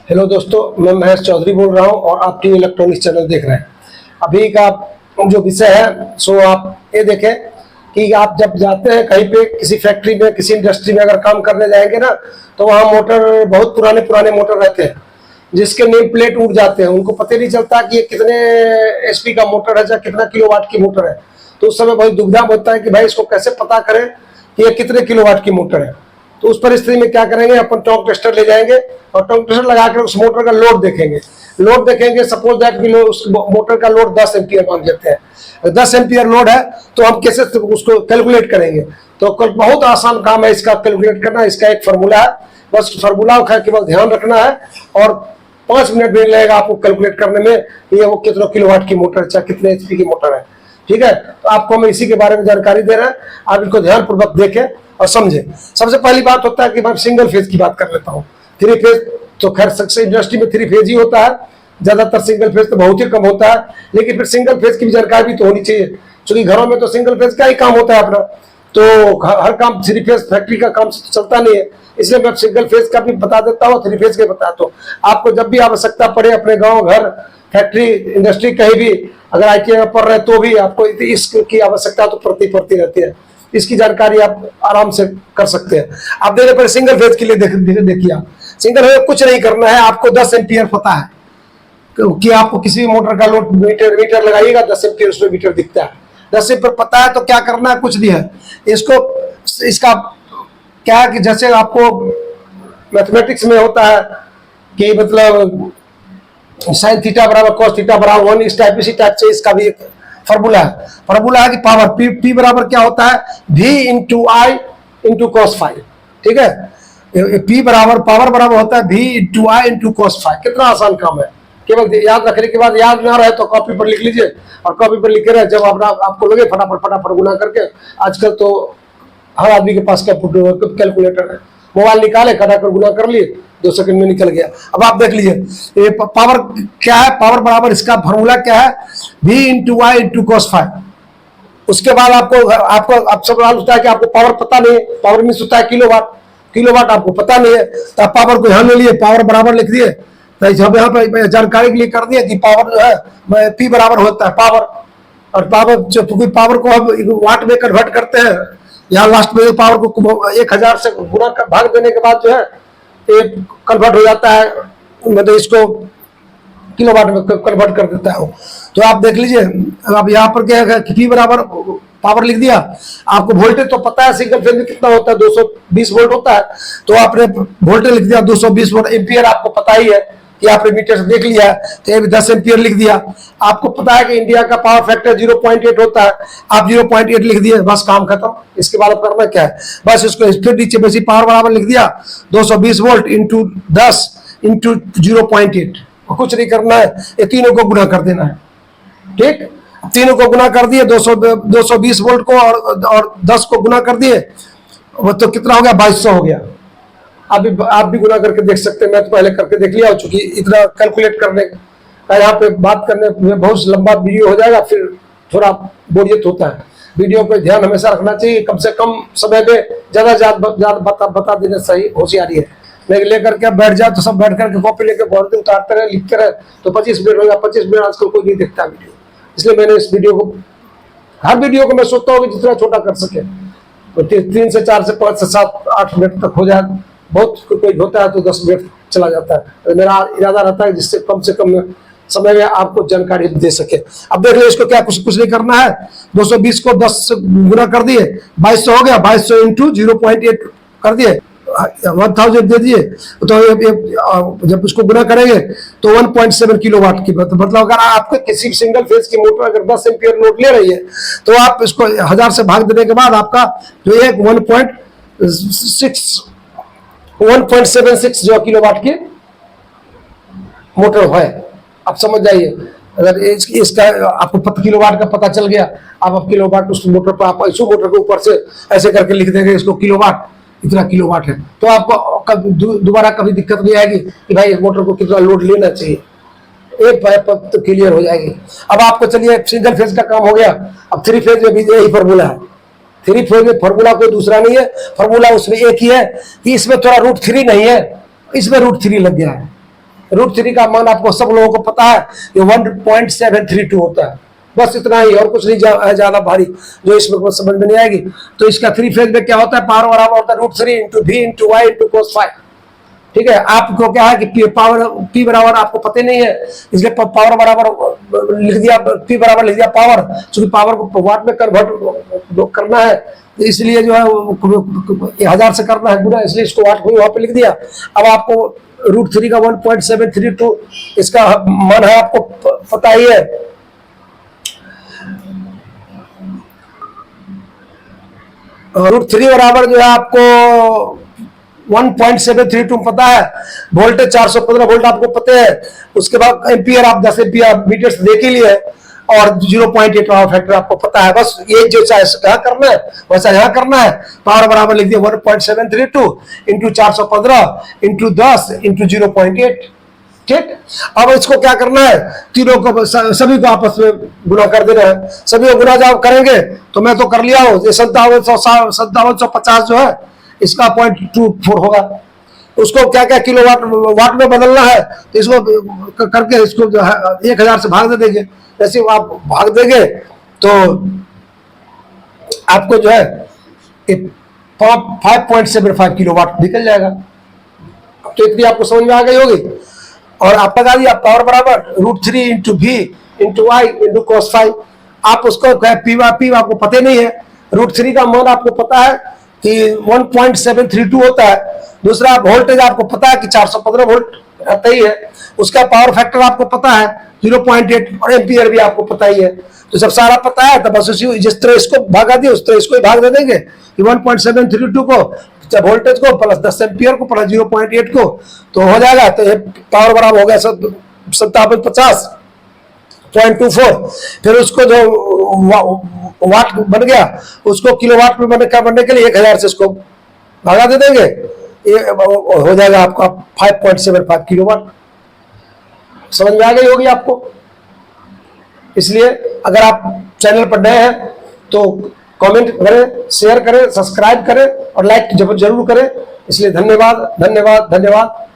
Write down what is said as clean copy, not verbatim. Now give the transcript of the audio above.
Hello दोस्तों, मैं महेश चौधरी बोल रहा हूं और आप टीवी इलेक्ट्रॉनिक्स चैनल देख रहे हैं। अभी का जो विषय है सो आप ये देखें कि आप जब जाते हैं कहीं पे किसी फैक्ट्री में किसी इंडस्ट्री में अगर काम करने जाएंगे ना, तो वहाँ मोटर बहुत पुराने पुराने मोटर रहते हैं जिसके नेम प्लेट उड़ जाते हैं। उनको पता नहीं चलता कि ये कितने एचपी का मोटर है या कितना किलोवाट की मोटर है। तो उस समय बहुत दुविधा होता है कि भाई इसको कैसे पता करें कि ये कितने किलोवाट की मोटर है। तो उस परिस्थिति में क्या करेंगे, अपन टॉर्क टेस्टर ले जाएंगे और टॉर्क टेस्टर लगाकर उस मोटर का लोड देखेंगे। सपोज दैट कि उस मोटर का लोड 10 एम्पियर मान लेते हैं। 10 एम्पियर लोड है तो हम कैसे उसको कैलकुलेट करेंगे। तो बहुत आसान काम है इसका कैलकुलेट करना। इसका एक फार्मूला है, बस फार्मूला का केवल ध्यान रखना है और 5 मिनट भी लगेगा आपको कैलकुलेट करने में ये वो कितना किलोवाट की मोटर है, कितने एचपी की मोटर है। ठीक है, तो आपको हम इसी के बारे में जानकारी दे रहे हैं, आप इनको ध्यानपूर्वक देखें और समझे। सबसे पहली बात होता है कि मैं सिंगल फेज की बात कर लेता हूँ। 3 फेज तो खैर सक्सेस इंडस्ट्री में 3 फेज ही होता है, ज्यादातर सिंगल फेज तो बहुत ही कम होता है। लेकिन फिर सिंगल फेज की भी जानकारी भी तो होनी चाहिए, क्योंकि घरों में तो सिंगल फेज का ही काम होता है अपना। तो हर काम 3 फेज फैक्ट्री का काम तो चलता नहीं है, इसलिए मैं सिंगल फेज का भी बता देता हूँ, 3 फेज का बताता हूँ। आपको जब भी आवश्यकता पड़े अपने गाँव घर फैक्ट्री इंडस्ट्री कहीं भी अगर आईटी में पढ़ रहे तो भी आपको इसकी आवश्यकता तो पड़ती रहती है। इसकी जानकारी आप आराम से कर सकते हैं। आप देखिए पहले सिंगल फेज के लिए देखिए, आप सिंगल फेज कुछ नहीं करना है। आपको 10 एम्पियर पता है कि आपको किसी भी मोटर का लोड मीटर लगाइएगा 10 एम्पियर उसमें मीटर दिखता है। 10 एम्पियर पता है तो क्या करना है, कुछ नहीं है। इसका क्या है कि जैसे आपको मैथमेटिक्स में होता है कि मतलब साइन थीटा बराबर कॉस थीटा बराबर 1, इसी टाइप से इसका भी एक फॉर्मूला है कि पावर पी बराबर क्या होता है, v इंटू आई इंटू कॉस फाइव। ठीक है, पी बराबर पावर बराबर होता है v इंटू आई इंटू कॉस फाइव। कितना आसान काम है, केवल याद रखने के बाद, याद ना रहे तो कॉपी पर लिख लीजिए और कॉपी पर लिखे रहे, जब आपको लगे फटाफट गुना करके। आजकल तो हर आदमी के पास कैलकुलेटर है, मोबाइल निकाले खटाकर गुना कर लिए, 2 सेकंड में निकल गया। अब आप देख लीजिए ये पावर क्या है, पावर बराबर इसका फॉर्मूला क्या है, v इंटू आई इंटू कॉस फाइव। उसके बाद आप सब होता है कि आपको पावर पता नहीं है, पावर मीन्स होता है किलोवाट आपको पता नहीं है, तो आप पावर को ध्यान में लिए पावर बराबर लिख दिए। तो जब यहाँ पे जानकारी के लिए कर दिया कि पावर जो है पी बराबर होता है पावर, और पावर पावर को हम वाट में कन्वर्ट करते हैं। यहाँ लास्ट में पावर को 1000 से गुना भाग देने के बाद जो है एक कन्वर्ट हो जाता है, मतलब इसको किलोवाट में कन्वर्ट कर देता है। तो आप देख लीजिए, अब यहाँ पर क्या है कि पी बराबर पावर लिख दिया। आपको वोल्टेज तो पता है सिंगल फेज में कितना होता है, 220 वोल्ट होता है। तो आपने वोल्टेज लिख दिया 220 वोल्ट। एम्पियर आपको पता ही है कि आपने मीटर से देख लिया है, तो ये भी 10 एम्पियर लिख दिया। आपको पता है कि इंडिया का पावर फैक्टर 0.8 होता है, आप 0.8 लिख दिए, बस काम खत्म। इसके बाद करना क्या है, बस इसको फिर नीचे बेसिक पावर बराबर लिख दिया 220 वोल्ट इंटू 10 इंटू 0.8। कुछ नहीं करना है, ये तीनों को गुना कर देना है। ठीक, तीनों को गुना कर दिए, 220 वोल्ट को और 10 को गुना कर दिए, वो तो कितना हो गया, 2200 हो गया। आप भी गुना करके देख सकते हैं, मैं तो पहले करके देख लिया, चूंकि इतना कैलकुलेट करने का यहाँ पे बात करने में बहुत लंबा वीडियो हो जाएगा, फिर थोड़ा बोरियत होता है। वीडियो पे ध्यान हमेशा रखना चाहिए, कम से कम समय में ज्यादा बता देना सही होशियारी है। लेकिन लेकर के बैठ जाए तो सब बैठ करके कॉपी लेकर बहुत उतारते रहे लिखते रहे तो 25 मिनट होगा। 25 मिनट आजकल कोई नहीं देखता वीडियो, इसलिए मैंने इस वीडियो को, हर वीडियो को मैं सोचता हूँ कि जितना छोटा कर सके, तो 3 से 4 से 5 से 7 8 मिनट तक हो जाए। बहुत कोई होता है तो 10 मिनट चला जाता है। मेरा इरादा रहता है जिससे कम से कम समय में आपको जानकारी दे सके। अब देख लो, इसको क्या कुछ नहीं करना है, 220 को 10 से गुना कर दिए, 2200 हो गया। 2200 इंटू 0.8 कर दिए, 1000 दे दिए। तो जब उसको गुना करेंगे तो 1.7 किलोवाट की, मतलब अगर आपके किसी सिंगल फेज की मोटर अगर 10 एम्पियर लोड ले रही है तो आप इसको 1000 से भाग देने के बाद आपका जो एक 1.76 जो किलोवाट की मोटर है। आप समझ जाइए, अगर इसका आपको किलोवाट का पता चल गया, आप किलोवाट उस मोटर पर आप इस मोटर के ऊपर से ऐसे करके लिख देंगे इसको किलोवाट, इतना किलोवाट है, तो आपको दोबारा कभी दिक्कत नहीं आएगी कि भाई इस मोटर को कितना लोड लेना चाहिए, एक पाइप तो क्लियर हो जाएगी। अब आपको चलिए सिंगल फेज का काम हो गया, अब 3 फेज में भी यही फॉर्मूला है। 3 फेज में फॉर्मूला कोई दूसरा नहीं है, फॉर्मूला उसमें एक ही है कि इसमें थोड़ा √3 नहीं है, इसमें √3 लग गया है। √3 का मान आपको सब लोगों को पता है, ये 1.732 होता है। बस इतना ही, और कुछ नहीं ज्यादा भारी जो इसमें समझ में नहीं आएगी। तो इसका 3 फेज में क्या होता है, पावर बराबर होता है √3 × v × y × cos phi। ठीक है, आपको क्या है कि पावर P बराबर आपको पता नहीं है, इसलिए पावर बराबर लिख दिया, P बराबर लिख दिया पावर, क्योंकि पावर को वाट में कन्वर्ट करना है, इसलिए जो है 1000 से करना है गुना, इसलिए इसको वाट को वहां पे लिख दिया। अब आपको √3 का 1.732 इसका मान है, आपको पता ही है। √3 बराबर जो है आपको 1.732 पता है, वोल्टेज 415 वोल्ट आपको पता है, उसके बाद एम्पियर आप 10 एम्पियर मीटर से देख ही लिए, और 0.8 पावर फैक्टर आपको पता है। बस ये जो यहाँ करना है वैसा यहाँ करना है। पावर बराबर लिख दिया 1.732 × 415 × 10 × 0.8। ठीक, अब इसको क्या करना है, तीनों को सभी को आपस में गुना कर देना है। सभी को गुना जब करेंगे तो मैं तो कर लिया हूँ, 5750 जो है इसका 0.24 होगा। उसको क्या क्या किलोवाट वाट में बदलना है, तो इसको करके इसको जो है 1000 से भाग दे देंगे। जैसे आप भाग देंगे तो आपको जो है 5.75 किलोवाट निकल जाएगा। तो इतनी आपको समझ में आ गई होगी। और आप लगा दिया पावर बराबर √3 × v × y × cos phi। आप उसको पी आपको पता नहीं है, √3 का मान आपको पता है कि 1.732 होता है। दूसरा वोल्टेज आपको पता है कि 415 वोल्ट आता ही है, उसका पावर फैक्टर आपको पता है 0.8, और एम्पियर भी आपको पता ही है। तो जब सारा पता है तो बस उसी जिस तरह इसको भागा दिया उस तरह इसको ही भाग दे देंगे कि 1.732 को वोल्टेज को प्लस 10 एम्पियर को प्लस 0.8 को, तो हो जाएगा। तो ये पावर बराबर हो गया 5750.24। फिर उसको जो वाट बन गया उसको किलोवाट में बनने के लिए 1000 से इसको भागा दे देंगे, ये हो जाएगा आपका 5.75 किलोवाट। समझ में आ गई होगी आपको। इसलिए अगर आप चैनल पर नए हैं तो कमेंट करें, शेयर करें, सब्सक्राइब करें और लाइक जरूर करें। इसलिए धन्यवाद धन्यवाद धन्यवाद।